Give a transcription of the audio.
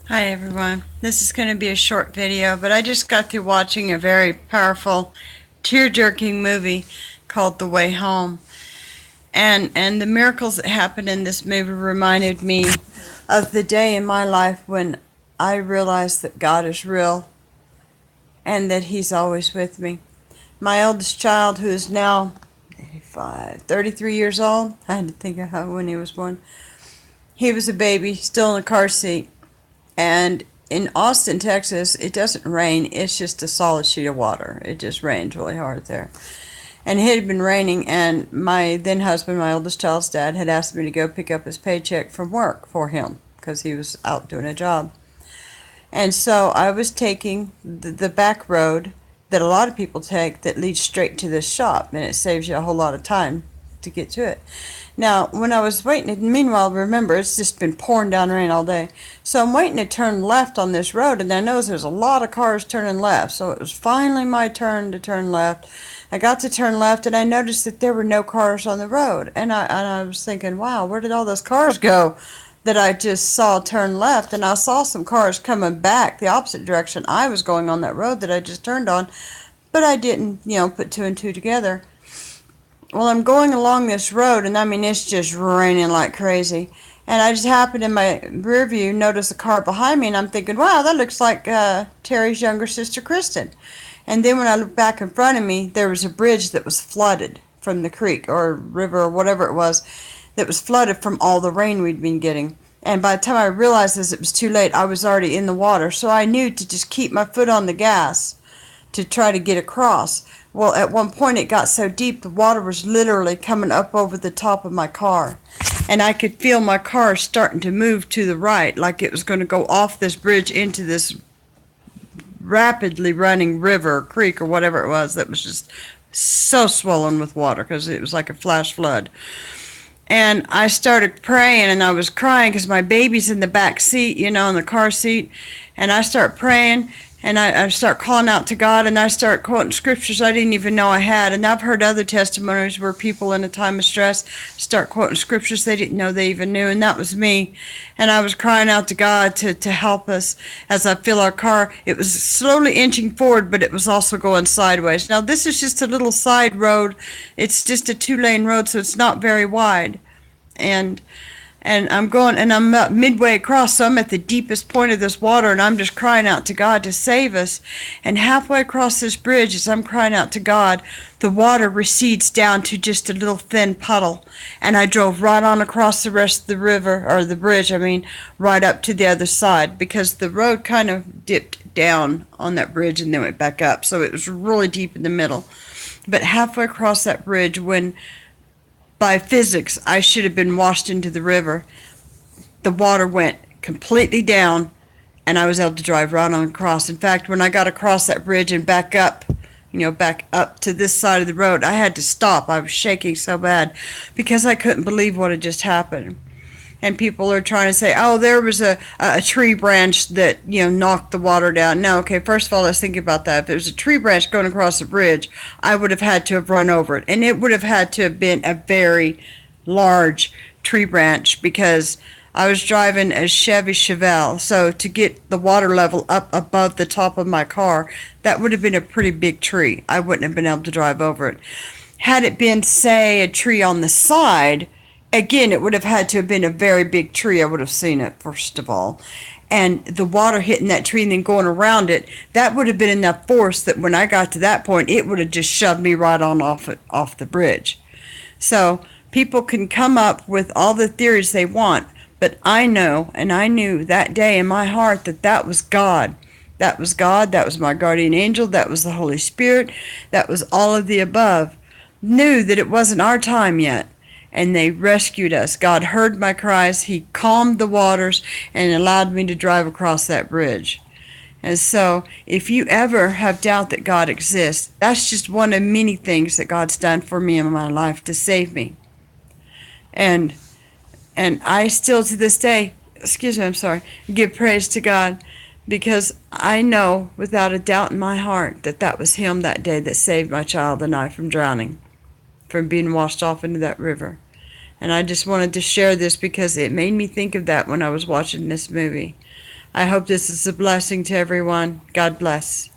Hi everyone. This is going to be a short video, but I just got through watching a very powerful, tear-jerking movie called The Way Home. And the miracles that happened in this movie reminded me of the day in my life when I realized that God is real and that He's always with me. My oldest child, who is now 33 years old, I had to think of how when he was born. He was a baby, still in a car seat. And in Austin, Texas, it doesn't rain. It's just a solid sheet of water. It just rains really hard there. And it had been raining, and my then husband, my oldest child's dad, had asked me to go pick up his paycheck from work for him because he was out doing a job. And so I was taking the back road that a lot of people take that leads straight to this shop, and it saves you a whole lot of time to get to it. Now, when I was waiting, meanwhile, remember, it's just been pouring down rain all day. So I'm waiting to turn left on this road, and I noticed there's a lot of cars turning left. So it was finally my turn to turn left. I got to turn left, and I noticed that there were no cars on the road. And I was thinking, wow, where did all those cars go that I just saw turn left? And I saw some cars coming back the opposite direction I was going on that road that I just turned on, but I didn't, put two and two together. Well, I'm going along this road, and I mean, it's just raining like crazy. And I just happened in my rear view notice a car behind me, and I'm thinking, wow, that looks like Terry's younger sister, Kristen. And then when I looked back in front of me, there was a bridge that was flooded from the creek or river or whatever it was that was flooded from all the rain we'd been getting. And by the time I realized this, it was too late. I was already in the water. So I knew to just keep my foot on the gas to try to get across. Well, at one point it got so deep the water was literally coming up over the top of my car. And I could feel my car starting to move to the right, like it was going to go off this bridge into this rapidly running river or creek or whatever it was that was just so swollen with water because it was like a flash flood. And I started praying and I was crying because my baby's in the back seat, in the car seat. And I start praying and I start calling out to God and I start quoting scriptures I didn't even know I had. And I've heard other testimonies where people in a time of stress start quoting scriptures they didn't know they even knew. And that was me. And I was crying out to God to help us as I fill our car. It was slowly inching forward, but it was also going sideways. Now, this is just a little side road. It's just a two-lane road, so it's not very wide. And I'm going, and I'm about midway across, so I'm at the deepest point of this water, and I'm just crying out to God to save us. And halfway across this bridge, as I'm crying out to God, the water recedes down to just a little thin puddle. And I drove right on across the rest of the river, or the bridge, I mean, right up to the other side, because the road kind of dipped down on that bridge and then went back up. So it was really deep in the middle. But halfway across that bridge, when by physics, I should have been washed into the river. The water went completely down, and I was able to drive right on across. In fact, when I got across that bridge and back up to this side of the road, I had to stop. I was shaking so bad because I couldn't believe what had just happened. And people are trying to say, oh, there was a tree branch that, knocked the water down. No, okay, first of all, let's think about that. If there was a tree branch going across the bridge, I would have had to have run over it. And it would have had to have been a very large tree branch because I was driving a Chevy Chevelle. So to get the water level up above the top of my car, that would have been a pretty big tree. I wouldn't have been able to drive over it. Had it been, say, a tree on the side, again, it would have had to have been a very big tree. I would have seen it, first of all. And the water hitting that tree and then going around it, that would have been enough force that when I got to that point, it would have just shoved me right on off the bridge. So people can come up with all the theories they want, but I know, and I knew that day in my heart that that was God. That was God. That was my guardian angel. That was the Holy Spirit. That was all of the above. Knew that it wasn't our time yet, and they rescued us. God heard my cries. He calmed the waters and allowed me to drive across that bridge. And so, if you ever have doubt that God exists, that's just one of many things that God's done for me in my life to save me. And I still to this day, I'm sorry, give praise to God because I know without a doubt in my heart that that was Him that day that saved my child and I from drowning, from being washed off into that river. And I just wanted to share this because it made me think of that when I was watching this movie. I hope this is a blessing to everyone. God bless.